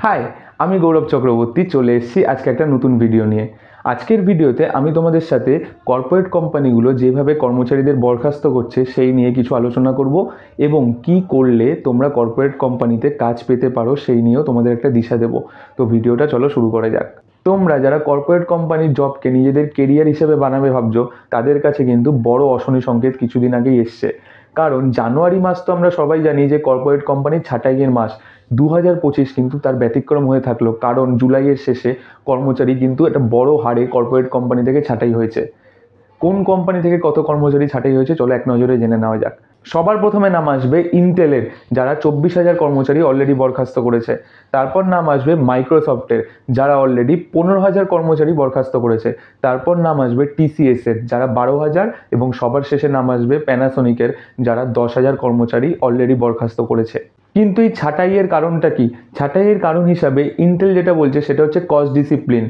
High, আমি গৌরব চক্রবর্তী চলে এসেছি আজকে একটা নতুন ভিডিও নিয়ে। আজকের ভিডিওতে আমি তোমাদের সাথে কর্পোরেট কোম্পানিগুলো যেভাবে কর্মচারীদের বরখাস্ত করছে সেই নিয়ে কিছু আলোচনা করব এবং কি করলে তোমরা কর্পোরেট কোম্পানিতে কাজ পেতে পারো সেই নিয়েও তোমাদের একটা দিশা দেব। তো ভিডিওটা চলো শুরু করা যাক। তোমরা যারা কর্পোরেট কোম্পানির জবকে নিজেদের কেরিয়ার হিসেবে বানাবে ভাবছো, তাদের কাছে কিন্তু বড় অশনি সংকেত কিছুদিন আগেই এসছে। কারণ জানুয়ারি মাস তো আমরা সবাই জানি যে কর্পোরেট কোম্পানির ছাঁটাইয়ের মাস। 2025 কিন্তু তার ব্যতিক্রম হয়ে থাকলো, কারণ জুলাইয়ের শেষে কর্মচারী কিন্তু একটা বড় হারে কর্পোরেট কোম্পানি থেকে ছাঁটাই হয়েছে। কোন কোম্পানি থেকে কত কর্মচারী ছাঁটাই হয়েছে চলো এক নজরে জেনে নেওয়া যাক। সবার প্রথমে নাম আসবে ইন্টেলের, যারা 24,000 কর্মচারী অলরেডি বরখাস্ত করেছে। তারপর নাম আসবে মাইক্রোসফটের, যারা অলরেডি 15,000 কর্মচারী বরখাস্ত করেছে। তারপর নাম আসবে টিসিএসের, যারা 12,000, এবং সবার শেষে নাম আসবে প্যানাসোনিকের, যারা 10,000 কর্মচারী অলরেডি বরখাস্ত করেছে। কিন্তু এই ছাঁটাইয়ের কারণটা কি? ছাঁটাইয়ের কারণ হিসাবে ইন্টেল যেটা বলছে সেটা হচ্ছে কস্ট ডিসিপ্লিন।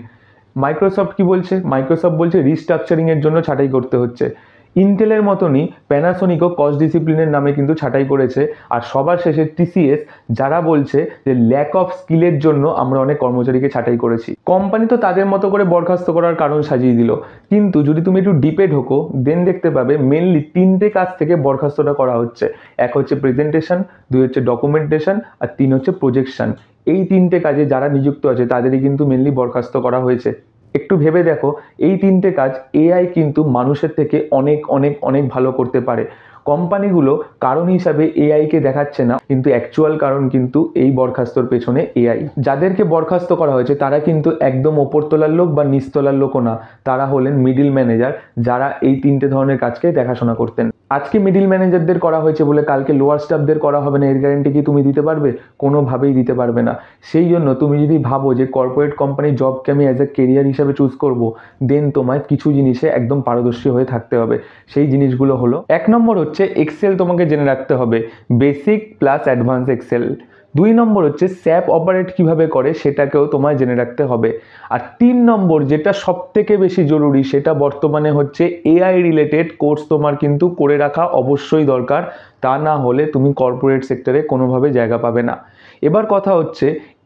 মাইক্রোসফট কি বলছে? মাইক্রোসফট বলছে রিস্ট্রাকচারিংয়ের জন্য ছাঁটাই করতে হচ্ছে। ইন্টেলের মতনই প্যানাসোনিকও কস্ট ডিসিপ্লিনের নামে কিন্তু ছাঁটাই করেছে। আর সবার শেষে টিসিএস, যারা বলছে যে ল্যাক অফ স্কিলের জন্য আমরা অনেক কর্মচারীকে ছাঁটাই করেছি। কোম্পানি তো তাদের মতো করে বরখাস্ত করার কারণ সাজিয়ে দিল, কিন্তু যদি তুমি একটু ডিপে ঢোকো দেন দেখতে পাবে মেনলি 3টে কাজ থেকে বরখাস্তটা করা হচ্ছে। এক হচ্ছে প্রেজেন্টেশন, 2 হচ্ছে ডকুমেন্টেশন, আর 3 হচ্ছে প্রজেকশন। এই 3টে কাজে যারা নিযুক্ত আছে তাদেরই কিন্তু মেনলি বরখাস্ত করা হয়েছে। একটু ভেবে দেখো, এই 3টে কাজ এআই কিন্তু মানুষের থেকে অনেক অনেক অনেক ভালো করতে পারে। কোম্পানিগুলো কারণ হিসাবে এআইকে দেখাচ্ছে না, কিন্তু অ্যাকচুয়াল কারণ কিন্তু এই বরখাস্তর পেছনে এআই। যাদেরকে বরখাস্ত করা হয়েছে তারা কিন্তু একদম ওপরতলার লোক বা নিচতলার লোকও না, তারা হলেন মিডিল ম্যানেজার, যারা এই 3টে ধরনের কাজকে দেখাশোনা করতেন। আজকে মিডিল ম্যানেজারদের করা হয়েছে বলে কালকে লোয়ার স্টাফদের করা হবে না, এর গ্যারান্টি কি তুমি দিতে পারবে? কোনোভাবেই দিতে পারবে না। সেই জন্য তুমি যদি ভাবো যে কর্পোরেট কোম্পানির জবকে আমি অ্যাজ এ কেরিয়ার হিসাবে চুজ করব, দেন তোমায় কিছু জিনিসে একদম পারদর্শী হয়ে থাকতে হবে। সেই জিনিসগুলো হলো, 1 নম্বর হচ্ছে এক্সেল তোমাকে জেনে রাখতে হবে, বেসিক প্লাস অ্যাডভান্স এক্সেল। 2 নম্বর হচ্ছে স্যাপ অপারেট কিভাবে করে সেটাকেও তোমায় জেনে রাখতে হবে। আর 3 নম্বর যেটা সব থেকে বেশি জরুরি, সেটা বর্তমানে হচ্ছে এআই রিলেটেড কোর্স তোমার কিন্তু করে রাখা অবশ্যই দরকার। তা না হলে তুমি কর্পোরেট সেক্টরে কোনোভাবে জায়গা পাবে না। এবার কথা হচ্ছে,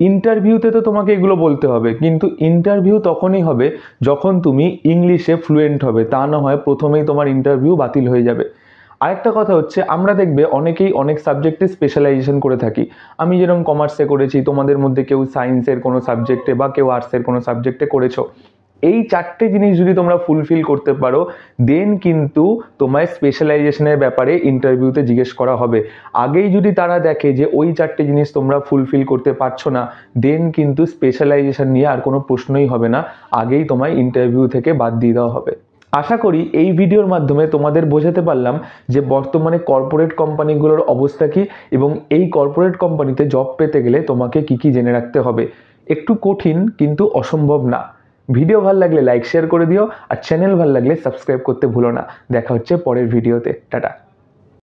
ইন্টারভিউতে তো তোমাকে এগুলো বলতে হবে, কিন্তু ইন্টারভিউ তখনই হবে যখন তুমি ইংলিশে ফ্লুয়েন্ট হবে, তা না হয় প্রথমেই তোমার ইন্টারভিউ বাতিল হয়ে যাবে। আরেকটা কথা হচ্ছে, আমরা দেখবে অনেকেই অনেক সাবজেক্টে স্পেশালাইজেশন করে থাকি। আমি যেরকম কমার্সে করেছি, তোমাদের মধ্যে কেউ সায়েন্সের কোনো সাবজেক্টে বা কেউ আর্টসের কোনো সাবজেক্টে করেছো। এই 4টে জিনিস যদি তোমরা ফুলফিল করতে পারো, দেন কিন্তু তোমায় স্পেশালাইজেশনের ব্যাপারে ইন্টারভিউতে জিজ্ঞেস করা হবে। আগেই যদি তারা দেখে যে ওই 4টে জিনিস তোমরা ফুলফিল করতে পারছো না, দেন কিন্তু স্পেশালাইজেশন নিয়ে আর কোনো প্রশ্নই হবে না, আগেই তোমায় ইন্টারভিউ থেকে বাদ দিয়ে দেওয়া হবে। আশা করি এই ভিডিওর মাধ্যমে তোমাদের বোঝাতে পারলাম যে বর্তমানে কর্পোরেট কোম্পানিগুলোর অবস্থা কী, এবং এই কর্পোরেট কোম্পানিতে জব পেতে গেলে তোমাকে কি কি জেনে রাখতে হবে। একটু কঠিন কিন্তু অসম্ভব না। ভিডিও ভালো লাগলে লাইক শেয়ার করে দিও, আর চ্যানেল ভালো লাগলে সাবস্ক্রাইব করতে ভুলো না। দেখা হচ্ছে পরের ভিডিওতে। টাটা।